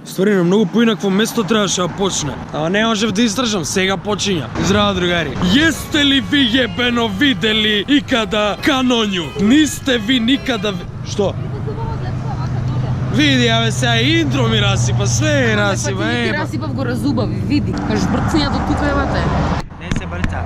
Ствари на многу поинакво место требаше да почне. Ама не можев да истражам, сега почиња. Здраво, другари. Јесте ли ви јебено видели икада канонју? Нисте ви никада... Што? Види, абе, сега интро ми расипа, све ми расипа, Ти расипав го разубави, види. Кажеш брцњето тука евате. Не се брца.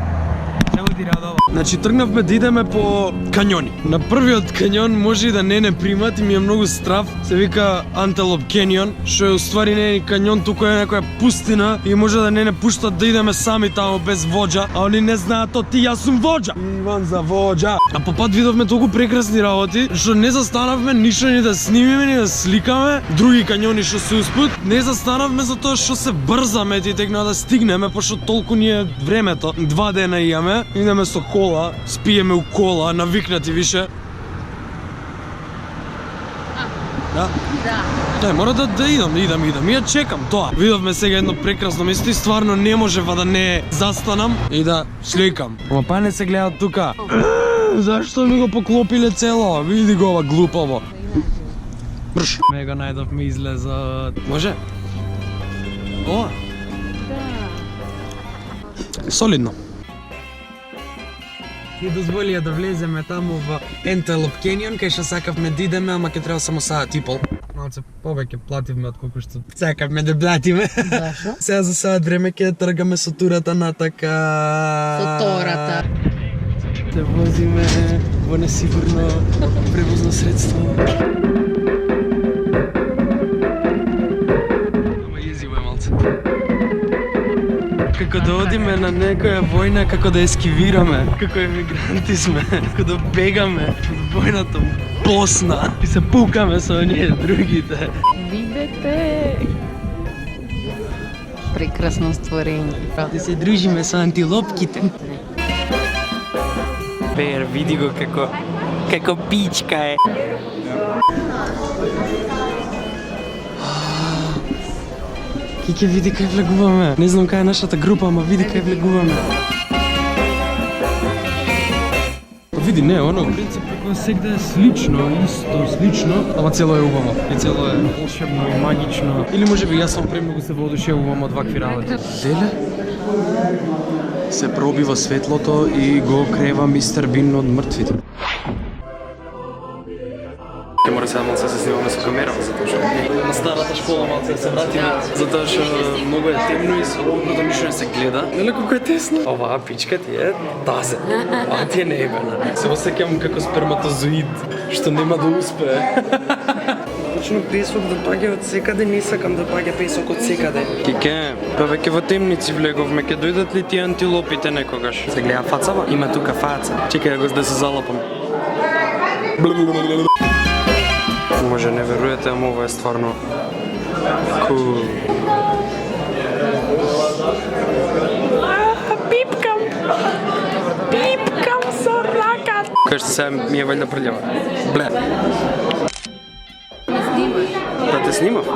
Значи тргнавме да идеме по канјони. На првиот канјон може и да не примат и ми е многу страв. Се вика Antelope Canyon, што е уствари не е канјон, туку е некоја пустина и може да не пуштат да идеме сами таму без воџа, а они не знаат ти јас сум воџа. Иван за воџа. А по пат видовме толку прекрасни работи, што не застанавме ништо ни да снимиме, ни да сликаме. Други канјони што се успут, не застанавме затоа што се брзаме и текна да стигнеме, пошто толку ни е времето. 2 дена имаме, идеме со кола, спиеме у кола, навикнати више. Да? Да. Не, мора да идам. И ја чекам тоа. Видовме сега едно прекрасно место и стварно не можева да не застанам и да сликам. Ама па не се гледа тука. Зашто ми го поклопиле цело? Види го ова глупаво. Брш. Мега најдов ми излезат. Може? Ова? Да. Солидно. И дозволија да влеземе таму во Antelope Canyon, кај што сакавме да идеме, ама ќе треба само саат и пол. Малце повеќе плативме од колку што сакавме да платиме. Зашо? Сега за саат време ќе тргаме со турата натака. Со тората. Се возиме во несигурно превозно средство. Ама језиво е малце. Како да одиме на некоја војна, како да ескивираме, како емигранти сме, како да бегаме од војната Босна и се пукаме со оние другите. Видете. Прекрасно створење. Да се дружиме со антилопките. Пер, види го како пичка е. Кике, види кај влегуваме. Не знам кај е нашата група, ама види кај влегуваме. Види, не, оно в принцип како сегде е слично, слично, ама цело е убаво. И цело е волшебно и магично. Или можеби јас сам премногу се воодушевувам од вакви работи. Деле? Се пробива светлото и го крева мистер Бин од мртвите. Ке мора сега малце се снимаме со камера, затоа што на старата школа малце да се вратиме, затоа што многу е темно и со окното ништо не се гледа. Нели колку е тесно? Оваа пичка ти е тазе. Оваа ти е неебена. Се осеќам како сперматозоид, што нема да успее. Точно песок да паѓа од секаде, не сакам да паѓа песок од секаде. Кике, па веќе во темници влеговме, ќе дојдат ли тие антилопите некогаш? Се гледа фацава? Има тука фаца. Чекај го да се залапам. Може не веруете, ама ова е стварно cool. Пипкам со раката. Кај што сега ми е вајда прљава. Бле. Ме снимаш. Да те снимав?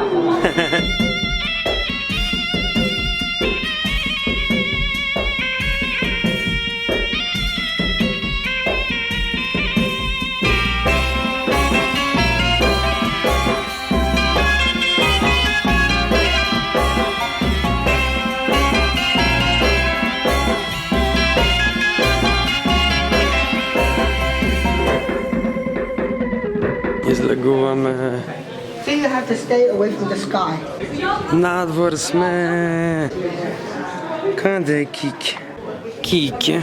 Излегуваме. See, you have to stay away from the sky. Надвор сме. Каде е Кике? Кике.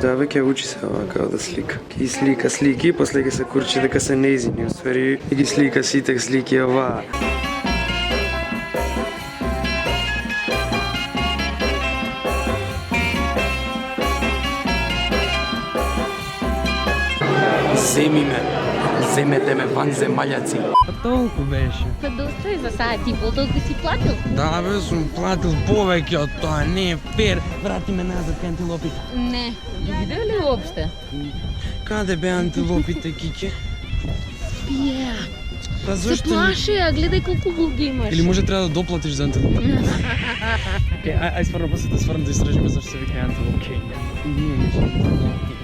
Да, бе, ќе учи се ова како да слика. Ки слика слики, после ќе се курчи дека се нејзини, уствари и ги слика сите слики оваа. Земи ме, земете ме ван земаљаци. Па толку беше. Па доста е за саат и пол, толку си платил. Да бе, сум платил повеќе од тоа, не е фер. Врати ме назад кај антилопите. Не, ги видео ли уопште? Каде бе антилопите, Кике? Пија. Па Се зашто? плаше, а гледај колку гуги имаш. Или може треба да доплатиш за антилопите? Ај стварно после да истражиме зашто се вика Antelope Canyon.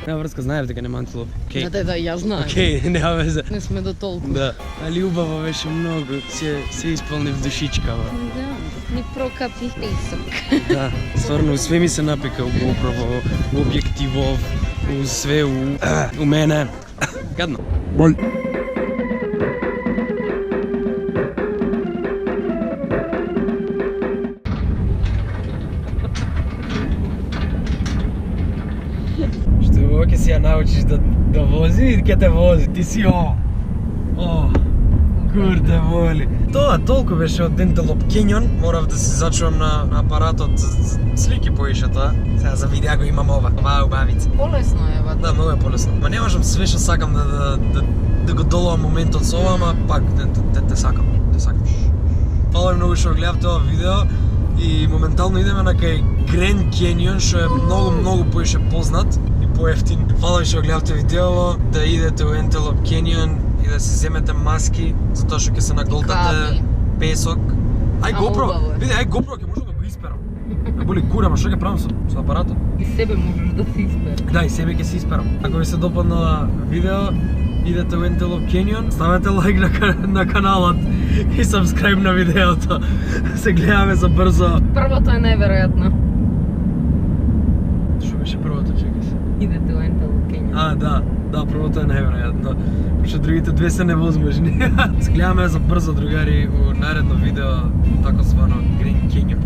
Нема врска, знаев дека нема антилоп. Океј. Да, ја знаем. Океј, нема везе. Не сме до толку. Да, али убаво беше многу, се исполни в душичкава. Да, ни прокапи песок. Да, стварно, све ми се напика у GoPro, у објективов, у све, у мене. Гадно. Боль. Што ова ќе си ја научиш да вози и ќе те вози, ти си о. Курте воли. Тоа толку беше од Antelope Canyon, морав да се зачувам на апаратот, слики поише тоа. Сега за видеа го имам оваа убавица. Полесно е, ба. Да, многу е полесно. Ма не можам све што сакам да го доловам моментот со ова, ама пак те сакам, те сакам. Фала ви многу што гледав тоа видео и моментално идеме на кај Grand Canyon, што е многу поише познат и поевтин. Фала ви што гледавте видео, да идете у Antelope Canyon и да си земете маски, затоа што ќе се наголтате Кави. песок. Ај Ама GoPro, убаво е. види, ај GoPro ќе можам да го исперам. Ме боли кура, ма што ќе правам со апаратот? И себе можеш да се испереш. Да, и себе ќе се исперам. Ако ви се допаднала видео, идете у Antelope Canyon, ставете лайк на каналот и subscribe на видеото. Се гледаме за брзо. Првото е најверојатно. Што беше првото, чекай се? Идете у Antelope Canyon. Да, првото е најверојатно. Пошто другите две се невозможни. Се гледаме за брзо, другари, у наредно видео, тако звано Grand Canyon.